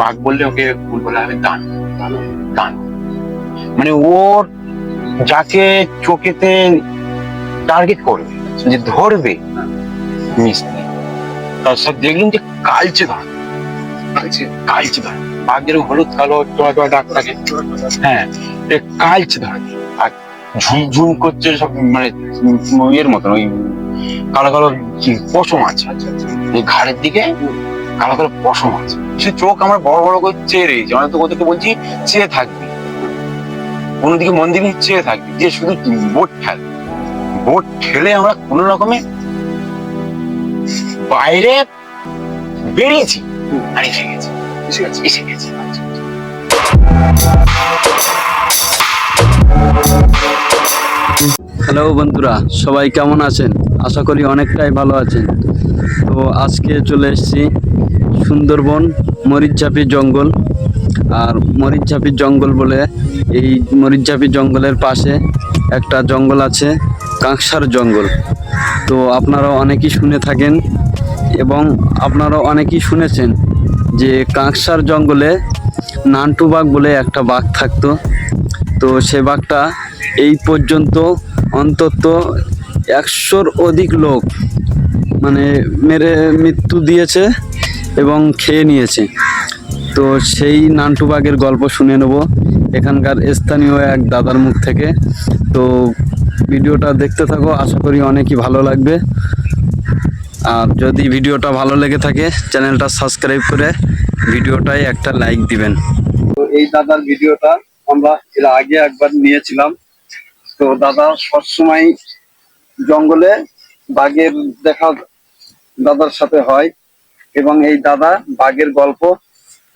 বাঘ বললে ওকে ভুল বলা হবে দান। দান মানে ওর যাকে চোখেতে টার্গেট করবে, যে ধরবে মিস নেই। তার সাথে দেখলেন যে কালচে ধর, কালচে ধর, বাঘ যেরকম হলুদ কালো টোয়া টোয়া দাগ থাকে, হ্যাঁ কালচে ধর। আর ঝুমঝুম করছে সব, মানে ইয়ের মতন ওই কালো কালো পশম আছে এই ঘাড়ের দিকে, কালো কালো পশম আছে। সে চোখ আমার বড় বড় করে চেয়ে রয়েছে, মানে তো ওদেরকে বলছি চেয়ে থাকবি, অন্যদিকে মন দিবি, চেয়ে থাকবি, যে শুধু বোট ঠেল, বোট ঠেলে আমরা কোনো রকমে বাইরে বেরিয়েছি আর এসে গেছি, এসে গেছি। হ্যালো বন্ধুরা, সবাই কেমন আছেন? আশা করি অনেকটাই ভালো আছেন। তো আজকে চলে এসেছি সুন্দরবন মরিচঝাপি জঙ্গল। আর মরিচঝাপি জঙ্গল বলে, এই মরিচঝাপি জঙ্গলের পাশে একটা জঙ্গল আছে, কাঁকসার জঙ্গল। তো আপনারা অনেকেই শুনে থাকেন এবং আপনারা অনেকেই শুনেছেন যে কাঁকসার জঙ্গলে নান্টু বাঘ বলে একটা বাঘ থাকতো। তো সে বাঘটা এই পর্যন্ত অন্তত 100-র অধিক লোক মানে মেরে মৃত্যু দিয়েছে এবং খেয়ে নিয়েছে। তো সেই নান্টু বাঘের গল্প শুনে নেব এখানকার স্থানীয় এক দাদার মুখ থেকে। তো ভিডিওটা দেখতে থাকো, আশা করি অনেকই ভালো লাগবে। আর যদি ভিডিওটা ভালো লেগে থাকে চ্যানেলটা সাবস্ক্রাইব করে ভিডিওটায় একটা লাইক দিবেন। তো এই দাদার ভিডিওটা আমরা এর আগে একবার নিয়েছিলাম। তো দাদা সবসময় জঙ্গলে বাঘের দেখা দাদার সাথে হয়, এবং এই দাদা বাঘের গল্প,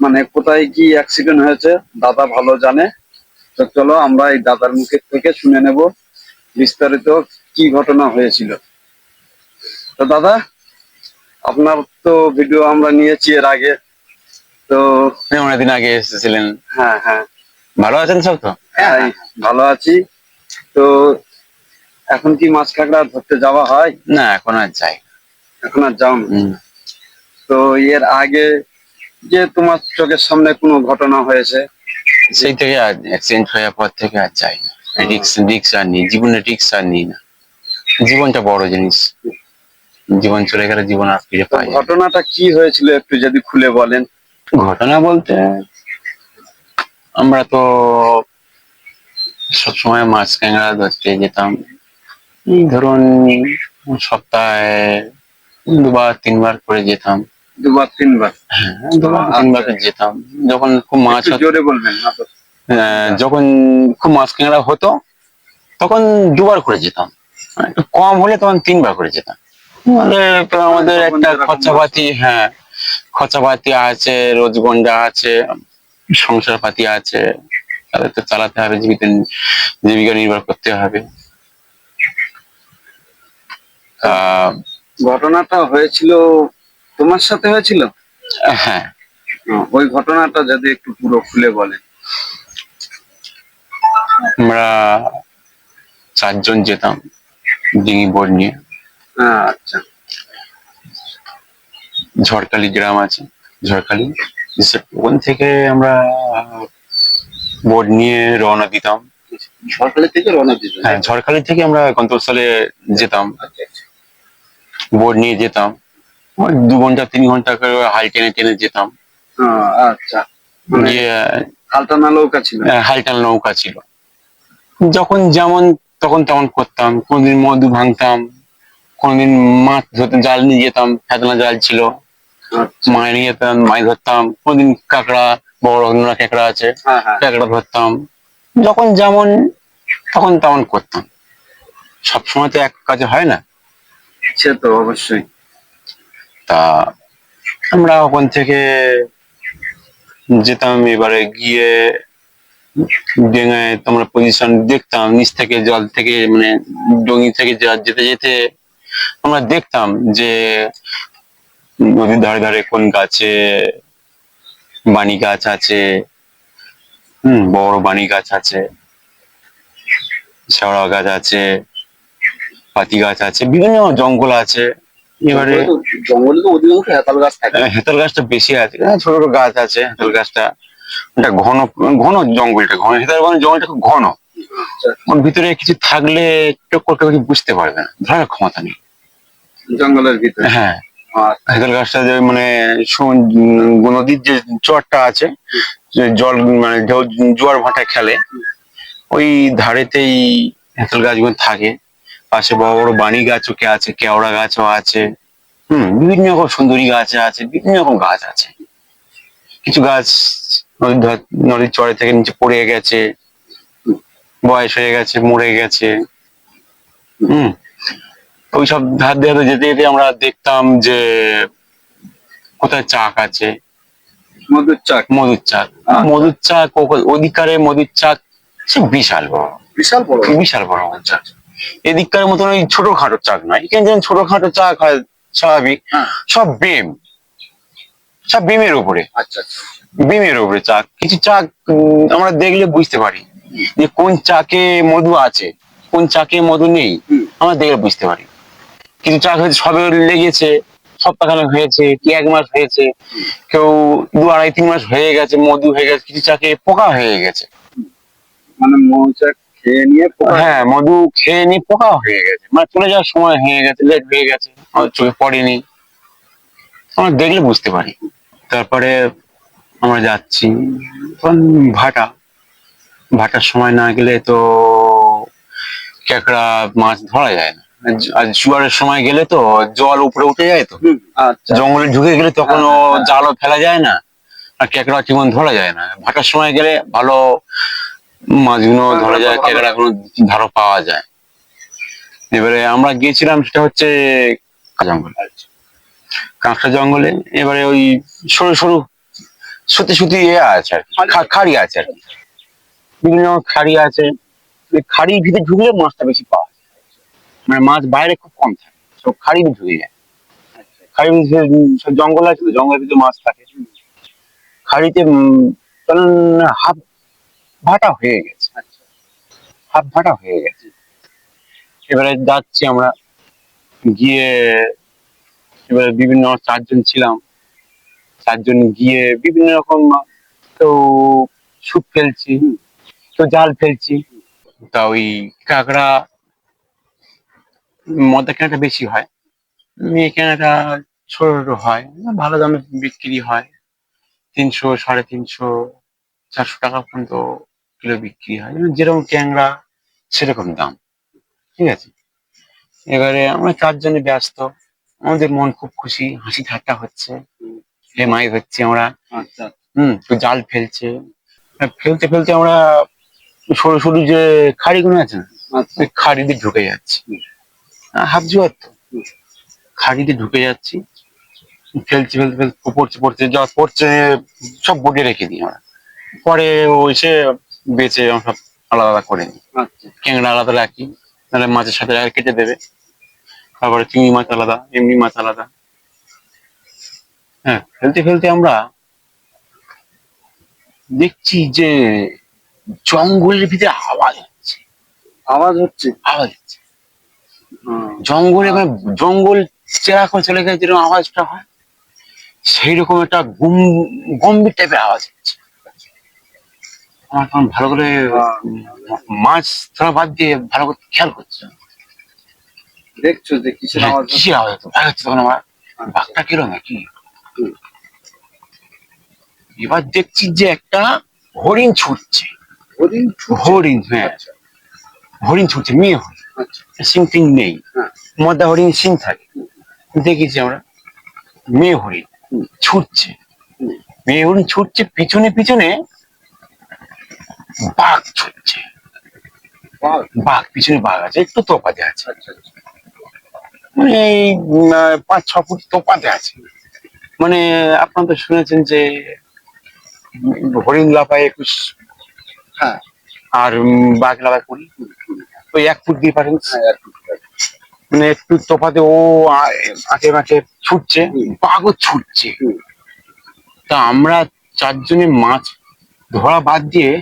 মানে কোথায় কি অ্যাক্সিডেন্ট হয়েছে দাদা ভালো জানে। তো চলো আমরা এই দাদার মুখের থেকে শুনে নেব বিস্তারিত কি ঘটনা হয়েছিল। তো দাদা, আপনার তো ভিডিও আমরা নিয়েছি এর আগে। তো অনেকদিন আগে এসেছিলেন। হ্যাঁ হ্যাঁ, ভালো আছেন সব? তো হ্যাঁ ভালো আছি। তো এখন কি মাছ কাঁকড়া ধরতে যাওয়া হয়? না, এখন আর যাই। এখন আর যাও না? তো এর আগে যে তোমার চোখের সামনে কোনো ঘটনা হয়েছে? সেই থেকে আর অ্যাক্সিডেন্ট হওয়ার পর থেকে আর যাই না। রিক্স আর নিই, জীবনে রিক্স আর নিই না। জীবনটা বড় জিনিস, জীবন চলে গেলে জীবন আর ফিরে পাই না। ঘটনাটা কি হয়েছিল একটু যদি খুলে বলেন। ঘটনা বলতে, আমরা তো সবসময় মাছ কাঁকড়া ধরতে যেতাম। ধরুন সপ্তাহে 2-3 বার করে যেতাম। 2-3 বার? হ্যাঁ, 2-3 বার যেতাম। যখন খুব মাছ জোরে বলবেন না তো। যখন খুব মাছ কাঁকড়া হতো তখন 2 বার করে যেতাম, একটু কম হলে তখন 3 বার করে যেতাম। আমাদের একটা খরচাপাতি, হ্যাঁ খরচাপাতি আছে, রোজগন্ডা আছে, সংসার পাতি আছে, তাদের তো চালাতে হবে, জীবিকা নির্বাহ করতে হবে। ঘটনাটা হয়েছিল তোমার সাথে হয়েছিল? হ্যাঁ, ওই ঘটনাটা যদি একটু পুরো খুলে বলেন। আমরা 4 জন যেতাম ডিঙি বোট নিয়ে। আচ্ছা। ঝড়খালি গ্রাম আছে, ঝড়খালি, ওখান থেকে আমরা বোট নিয়ে রওনা দিতাম। ঝড়খালি থেকে রওনা দিতাম? হ্যাঁ, ঝড়খালি থেকে আমরা গন্তব্যস্থলে যেতাম, বোট নিয়ে যেতাম। 2-3 ঘন্টা করে হাল টেনে টেনে যেতাম। আচ্ছা, হালটানা নৌকা ছিল? হালটাল নৌকা ছিল। যখন যেমন তখন তেমন করতাম। কোনদিন মধু ভাঙতাম, কোনদিন মাছ ধরতে জাল নিয়ে যেতাম, ফেতনা জাল ছিল, মাছ নিয়ে যেতাম, মাছ ধরতাম। কোনদিন কাঁকড়া, বড় নোনা কাঁকড়া আছে, কাঁকড়া ধরতাম। যখন যেমন তখন তেমন করতাম। সবসময় তো এক কাজে হয় না। সে তো অবশ্যই। তা আমরা ওখান থেকে যেতাম, এবারে গিয়ে ডেঙায় তোমরা পজিশন দেখতাম, নিচ থেকে জল থেকে, মানে ডঙ্গি থেকে যেতে যেতে আমরা দেখতাম যে নদীর ধারে ধারে কোন গাছে বানি গাছ আছে, বড় বানি গাছ আছে, শেওড়া গাছ আছে, পাতি গাছ আছে, বিভিন্ন জঙ্গল আছে। এবারে জঙ্গলে তো অধিকাংশ হেতাল গাছ থাকে। হেতাল গাছটা বেশি আছে, ছোট ছোট গাছ আছে। হেতাল গাছটা এটা ঘন ঘন জঙ্গলটা, ঘন হেতাল জঙ্গলটা খুব ঘন। ওর ভিতরে কিছু থাকলে চোখ করতে কিছু বুঝতে পারবে না, ধরার ক্ষমতা নেই জঙ্গলের ভিতরে। হ্যাঁ, আচ্ছা। হেতাল গাছটা যে মানে নদীর যে চরটা আছে, যে জল মানে জোয়ার ভাটা খেলে, ওই ধারেতেই হেতাল গাছগুলো থাকে। পাশে বড় বড় বাণী গাছও আছে, কেওড়া গাছও আছে। বিভিন্ন রকম সুন্দরী গাছ আছে, বিভিন্ন রকম গাছ আছে। কিছু গাছ নদীর চরে থেকে নিচে পড়ে গেছে, বয়স হয়ে গেছে, মরে গেছে। ওইসব ধার দিয়ে যেতে যেতে আমরা দেখতাম যে কোথায় চাক আছে, মধুর চাক। মধুর চাক। মধুর চাক ওদিকারে মধুর চাক সে বিশাল বড়, বিশাল বড়, বিশাল বড় মধুর চাক। এদিককার মতন ওই ছোটখাটো চাক নয়, এখানে যেমন ছোটখাটো চাক হয় স্বাভাবিক, সব বেম, সব বেমের উপরে। আচ্ছা, বেমের উপরে চাক। কিছু চাক আমরা দেখলে বুঝতে পারি যে কোন চাকে মধু আছে, কোন চাকে মধু নেই, আমরা দেখলে বুঝতে পারি। কিছু চাক হয়তো সবে লেগেছে, সপ্তাহখানেক হয়েছে, কি 1 মাস হয়েছে, কেউ 2, 2.5, 3 মাস হয়ে গেছে, মধু হয়ে গেছে। কিছু চাকে পোকা হয়ে গেছে, মানে মৌচাক খেয়ে নিয়ে পোকা। হ্যাঁ, মধু খেয়ে নিয়ে পোকা হয়ে গেছে, মানে চলে যাওয়ার সময় হয়ে গেছে, লেট হয়ে গেছে, আমার চোখে পড়েনি, আমরা দেখলে বুঝতে পারি। তারপরে আমরা যাচ্ছি তখন ভাটার সময় না গেলে তো কেকড়া মাছ ধরা যায় না। আর জোয়ারের সময় গেলে তো জল উপরে উঠে যায়, তো আচ্ছা। জঙ্গলে ঢুকে গেলে তখন ও জালও ফেলা যায় না, আর কেকড়া জীবন ধরা যায় না। ভাটার সময় গেলে ভালো মাছগুলো ধরা যায়, কেকড়া গুলো ধরো পাওয়া যায়। এবারে আমরা গিয়েছিলাম, সেটা হচ্ছে জঙ্গল, কাঁকড়া জঙ্গলে। এবারে ওই সরু সরু সুতি সুতি আছে আর কি, খাড়ি আছে আর কি, বিভিন্ন খাড়ি আছে। খাড়ির ভিতরে ঢুকলে মাছটা বেশি পাওয়া যায়, মানে মাছ বাইরে খুব কম থাকে, সব খাড়ির ভিতরে ঢুকে যায়। খাড়ির ভিতরে সব জঙ্গল আছে, জঙ্গলের ভিতরে মাছ থাকে। খাড়িতে কারণ হাফ ভাটা হয়ে গেছে, হাফ ভাটা হয়ে গেছে। এবারে যাচ্ছি আমরা, গিয়ে এবারে বিভিন্ন 4 জন ছিলাম, 4 জন গিয়ে বিভিন্ন রকম, তো ছিপ ফেলছি, তো জাল ফেলছি। তা ওই কাঁকড়া মদা কেনাটা বেশি হয়, মেয়ে কেনাটা ছোট ছোট হয়, ভালো দামে বিক্রি হয়। 300, 350, 400 টাকা পর্যন্ত কিলো বিক্রি হয়, যেরকম ট্যাংরা সেরকম দাম। ঠিক আছে, এবারে আমরা 4 জনে ব্যস্ত, আমাদের মন খুব খুশি, হাসি ঠাট্টা হচ্ছে, মাছ ধরছি আমরা। তো জাল ফেলছে, ফেলতে ফেলতে আমরা সরু সরু যে খাড়িগুলো আছে না, ওই খাড়িতে ঢুকে যাচ্ছি, হাফ জোয়ার তো, খাড়িতে ঢুকে যাচ্ছি, ফেলছি ফেলতে ফেলতে পড়ছে পড়ছে, যা পড়ছে সব বোটে রেখে দিই আমরা। পরে ও এসে বেঁচে আমরা সব আলাদা আলাদা করে নিই। ট্যাংরা আলাদা রাখি, নাহলে মাছের সাথে আর কেটে দেবে। তারপরে চিংড়ি মাছ আলাদা, এমনি মাছ আলাদা। হ্যাঁ, ফেলতে ফেলতে আমরা দেখছি যে জঙ্গলের ভিতরে আওয়াজ হচ্ছে, আওয়াজ হচ্ছে। জঙ্গলে মানে জঙ্গল চেরা করে চলে গেছে, যেরকম আওয়াজটা হয় সেই রকম একটা গম্ভীর টাইপের আওয়াজ হচ্ছে। আমার তখন ভালো করে মাছ ধরা বাদ দিয়ে ভালো করে খেয়াল করছে, দেখছো যে কিসের আওয়াজ, কিসের আওয়াজ হতো, ভয় হচ্ছে তখন আমার, বাঘটা কিরম নাকি। এবার দেখছি যে একটা হরিণ ছুটছে, হরিণ, হ্যাঁ, হরিণ ছুটছে, মেয়ে হরিণ, সিং টিং নেই, মদ্দা হরিণ সিং থাকে। দেখেছি আমরা মেয়ে হরিণ ছুটছে, মেয়ে হরিণ ছুটছে, পিছনে পিছনে বাঘ ছুটছে, বাঘ পিছনে বাঘ আছে, একটু তোপাতে আছে, মানে এই 5-6 ফুট তোপাতে আছে। মানে আপনারা তো শুনেছেন যে হরিণ লাফায় 21, আর বাঘ লাফায় 20, ওই 1 ফুট ডিফারেন্স। মানে একটু তফাতে ও আঁকে বাঁকে ছুটছে, বাঘও ছুটছে। তা আমরা 4 জনে মাছ ধরা বাদ দিয়ে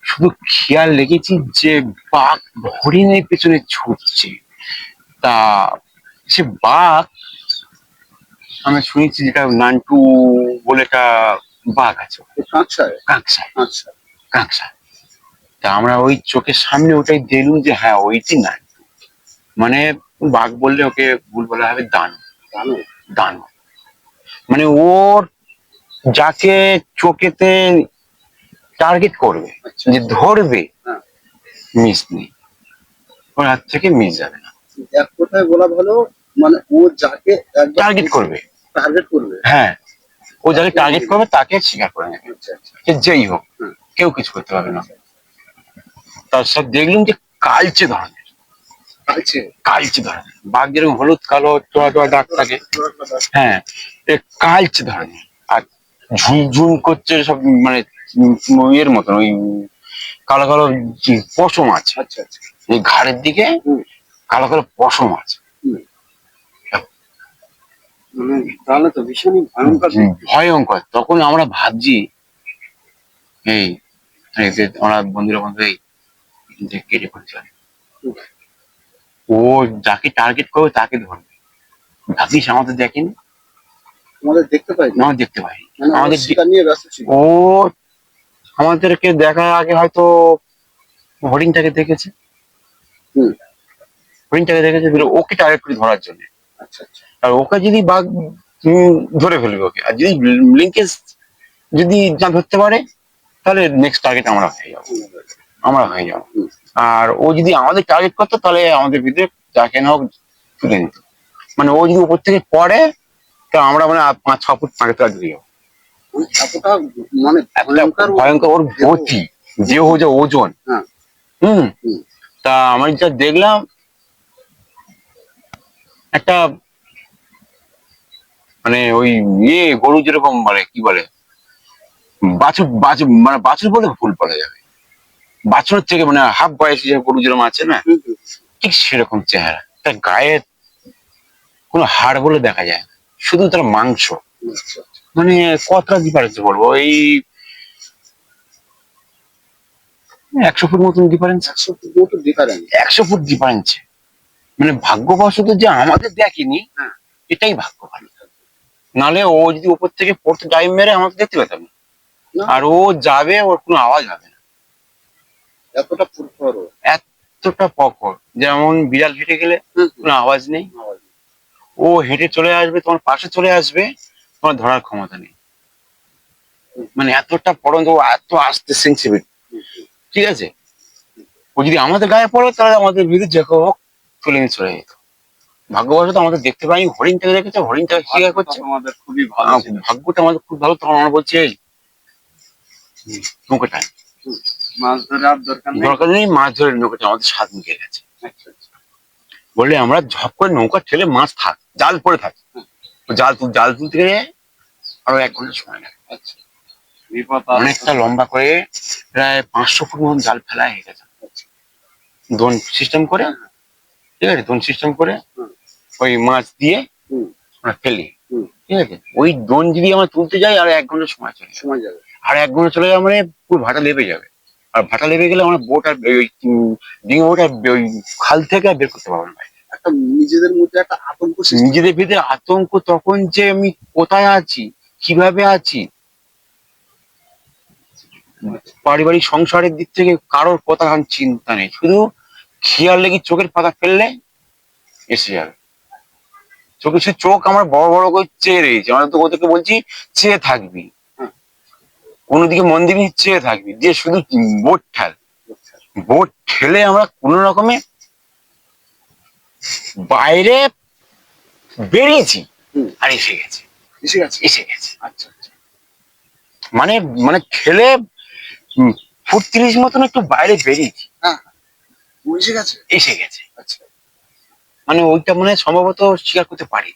শুধু খেয়াল রেখেছি যে বাঘ হরিণের পেছনে ছুটছে। তা সে বাঘ আমি শুনেছি যেটা নান্টু বলে একটা বাঘ আছে কাঁকসায়। কাঁকসায় আচ্ছা। কাঁকসায়। তা আমরা ওই চোখের সামনে ওটাই দেখলুম যে হ্যাঁ ওইটি নান্টু। মানে বাঘ বললে ওকে ভুল বলা হবে দানব। জানো। দানব মানে ওর যাকে চোখেতে টার্গেট করবে, আচ্ছা। যে ধরবে, হ্যাঁ। মিস নেই, ওর হাত থেকে মিস যাবে না। এক কথায় বলা ভালো, মানে ও যাকে একবার টার্গেট করবে, টার্গেট করবে। হ্যাঁ, ও যাকে টার্গেট করবে তাকে শিকার করে নেবে, আচ্ছা আচ্ছা। সে যেই হোক, হুম। কেউ কিছু করতে পারবে না। তার সাথে দেখলুম যে কালচে ধরনের, আছে। কালচে ধরনের বাঘ যেরকম হলুদ কালো টোয়া টোয়া দাগ থাকে, হ্যাঁ, এ কালচে ধরনের। আর ঝুম করছে সব, মানে এর মতন ওই কালো কালো যে পশম আছে, আচ্ছা আচ্ছা। এই ঘাড়ের দিকে হুম। কালো কালো পশম আছে। হুম। মানে তাহলে তো ভীষণই ভয়ঙ্কর দেখতে। ভয়ঙ্কর। তখন আমরা ভাবছি এই এই যে আমরা বন্ধুরা বন্ধু এই যে কেটে পড়ছে, ও যাকে টার্গেট করবে তাকে ধরবে। ভাবিস আমাদের দেখেনি, আমাদের দেখতে পাই না। আমরা দেখতে পাইনি। মানে ও আমাদের শিকার নিয়ে ব্যস্ত ছিল। ও আমাদেরকে দেখার আগে হয়তো হরিণটাকে দেখেছে, হুম। হরিণটাকে দেখেছে, বলে ওকে টার্গেট করে ধরার জন্য। আচ্ছা আচ্ছা। আর ওকে যদি বাঘ ধরে ফেলবে ওকে, আর যদি লিঙ্কেজ যদি না ধরতে পারে তাহলে নেক্সট টার্গেট আমরা হয়ে যাবো, আমরা হয়ে যাবো। হুম। আর ও যদি আমাদের টার্গেট করতো তাহলে আমাদের ভিতরে যাকে না হোক তুলে নিত। মানে ও যদি উপর থেকে পড়ে তা আমরা মানে 5-6 ফুট পাঁকে তো ঢুকে যাবো। মানে এতটা মানে একটা ভয়ঙ্কর ভয়ঙ্কর ওর গতি, দেহ যে ওজন। হ্যাঁ। হুম। হুম। তা আমি যা দেখলাম একটা মানে ওই গরু যেরকম মানে কি বলে বাছুর, বাছুর মানে বাছুর বলে ভুল বলা যাবে, বাছুরের থেকে মানে হাফ বয়সী যে গরু যেরকম আছে না, হুম, হুম। ঠিক সেরকম চেহারা। তার গায়ে কোনো হাড় বলে দেখা যায় না, শুধু তার মাংস। আচ্ছা, আচ্ছা। মানে কতটা ডিফারেন্স বলবো, এই 100 ফুট মতন difference. 100 foot difference. 100 foot difference. মানে ভাগ্যবশত যে আমাদের দেখেনি, হ্যাঁ। এটাই ভাগ্য ভালো। নালে ও যদি উপর থেকে পড়তে ডাইভ মেরে আমাকে দেখতে পেতাম না। না, আর ও যাবে, ওর কোনো আওয়াজ হবে না, এতটা ফুরফুর ও। এতটা পকর। যেমন বিড়াল হেঁটে গেলে হুম, কোনো আওয়াজ নেই, আওয়াজ। ও হেঁটে চলে আসবে, তোমার পাশে চলে আসবে, তোমার ধরার ক্ষমতা নেই। মানে এতটা পড়ন্ত, ও এত আস্তে সেন্সিটিভ। হুম, ঠিক আছে, ও যদি আমাদের গায়ে পড়ে তাহলে আমাদের বিরুদ্ধে যে কেউ হোক তুলে নিয়ে চলে যেত। ভাগ্যবশত আমাদের দেখতে পাইনি, হরিণটাকে দেখেছে, হরিণটাকে শিকার ভাগ্যটা করছে। তোমাদের খুবই ভালো ছিল। ভাগ্যটা আমাদের খুব ভালো। তখন আমরা বলছি এই নৌকাটা মাছ ধরে আর দরকার নেই। দরকার নেই, মাছ ধরে নৌকাটা আমাদের স্বাদ মিটে গেছে। আচ্ছা আচ্ছা। বললে আমরা ঝপ করে নৌকা ঠেলে মাছ থাক, জাল পড়ে থাক, জাল তুলতে গেলে আরো 1 ঘন্টা সময় লাগে। আচ্ছা। বিপদ আর অনেকটা লম্বা করে প্রায় 500 ফুট মতন জাল ফেলা হয়ে গেছে। আচ্ছা। দোন সিস্টেম করে, হ্যাঁ, হ্যাঁ। ঠিক আছে, দোন সিস্টেম করে হুম। ওই মাছ দিয়ে হুম। আমরা ফেলি। হুম। ঠিক আছে, ওই দোন যদি আমরা তুলতে যাই আর 1 ঘন্টা সময় চলে যাবে। সময় যাবে। আর 1 ঘন্টা চলে যাবে মানে পুরো ভাটা লেবে যাবে। আর ভাটা লেবে গেলে আমরা বোট আর ওই ডিঙি বোট আর ওই খাল থেকে আর বের করতে পারবো না। একটা নিজেদের মধ্যে একটা আতঙ্ক সৃষ্টি। নিজেদের ভিতরে আতঙ্ক তখন, যে আমি কোথায় আছি, কিভাবে আছি। পারিবারিক সংসারের দিক থেকে কারোর কথা এখন চিন্তা নেই, শুধু খেয়াল লেগে চোখের পাতা ফেললে এসে যাবে। চোখে সে চোখ আমার বড় বড় করে চেয়ে রয়েছে, আমরা তো ওদেরকে বলছি চেয়ে থাকবি, হুম। কোনোদিকে মন দিবি, চেয়ে থাকবি, দিয়ে শুধু বোট ঠেল, বোট ঠেলে আমরা কোন রকমে বাইরে বেরিয়েছি। হুম। আর এসে গেছে, এসে গেছে। এসে গেছে। আচ্ছা আচ্ছা। মানে মানে ঠেলে ফুট 30 মতন একটু বাইরে বেরিয়েছি, হ্যাঁ, ও এসে গেছে। এসে গেছে। আচ্ছা। মানে ওইটা মানে সম্ভবত স্বীকার করতে পারি,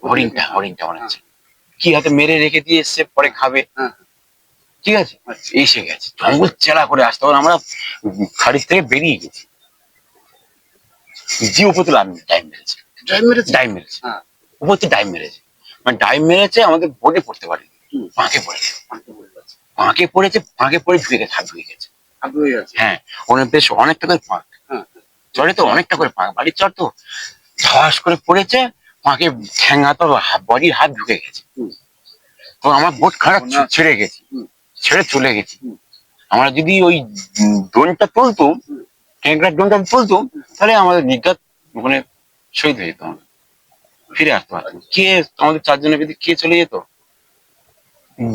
হরিণটা মনে হচ্ছে কি হাতে মেরে রেখে দিয়ে এসছে, পরে খাবে। হ্যাঁ। ঠিক আছে, এসে গেছে। জঙ্গল চেলা করে আসতে, তখন আমরা খাড়ি থেকে বেরিয়ে গেছি। জি উপর তো টাইম মেরেছে, ড্রাইভ মেরেছে। টাইম মেরেছে, হ্যাঁ। উপর থেকে টাইম মেরেছে, মানে টাইম মেরেছে, আমাদের বোটে পড়তে পারি, হুম। ফাঁকে পড়েছে, ফাঁকে পড়ে গেছে। ফাঁকে পড়েছে, ফাঁকে পড়ে ঢুকে গেছে, হাত ঢুকে গেছে। আগ্রহ হয়ে গেছে। হ্যাঁ, ওখানে বেশ অনেকটা করে ফাঁক, হ্যাঁ। চড়ে তো অনেকটা করে ফাঁক, বাড়ির চর তো ঝাস করে পড়েছে। মাকে ঠ্যাঙ্গা তো বডির হাত ঢুকে গেছে। হুম। তো আমার বোট খারাপ না। ছেড়ে গেছি, হুম। ছেড়ে চলে গেছি। হুম। আমরা যদি ওই ড্রোনটা তুলতুম, হুম। ট্যাঙ্কটার ড্রোনটা তুলতুম, তাহলে আমাদের নিজ্ঞাত ওখানে শহীদ হয়ে যেত, আমরা ফিরে আসতে পারতাম। কে আমাদের চারজনের ভিতরে কে চলে যেত,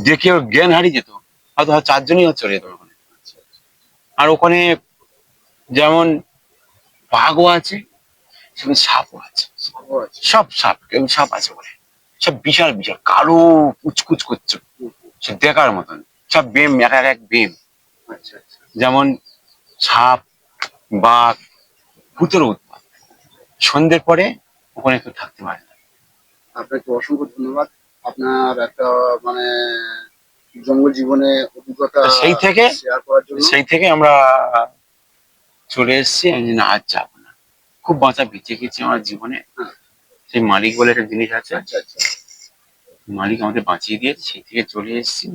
যে কেউ জ্ঞান হারিয়ে যেত, হয়তো চারজনই হয়তো চলে যেত ওখানে। আর ওখানে যেমন বাঘও আছে, সেখানে সাপও আছে, ও আচ্ছা। সব সাপ, কেউ সাপ আছে ওখানে, সব বিশাল বিশাল কালো কুচকুচ করছে, সে দেখার মতন, সব বেম, এক এক এক বেম। আচ্ছা আচ্ছা। যেমন সাপ, বাঘ, ভূতের উৎপাত। সন্ধ্যের পরে ওখানে কেউ থাকতে পারে না। আপনাকে অসংখ্য ধন্যবাদ। আপনার একটা মানে জঙ্গল জীবনে অভিজ্ঞতা তা শেয়ার করার জন্য। সেই থেকে আমরা চলে এসেছি। আমি যে না, আজ যাবো না, খুব বাঁচা বেঁচে গেছি আমার জীবনে। হ্যাঁ। সেই মালিক বলে একটা জিনিস আছে, আচ্ছা আচ্ছা। মালিক আমাদের বাঁচিয়ে দিয়েছে, সেই থেকে চলে এসেছি।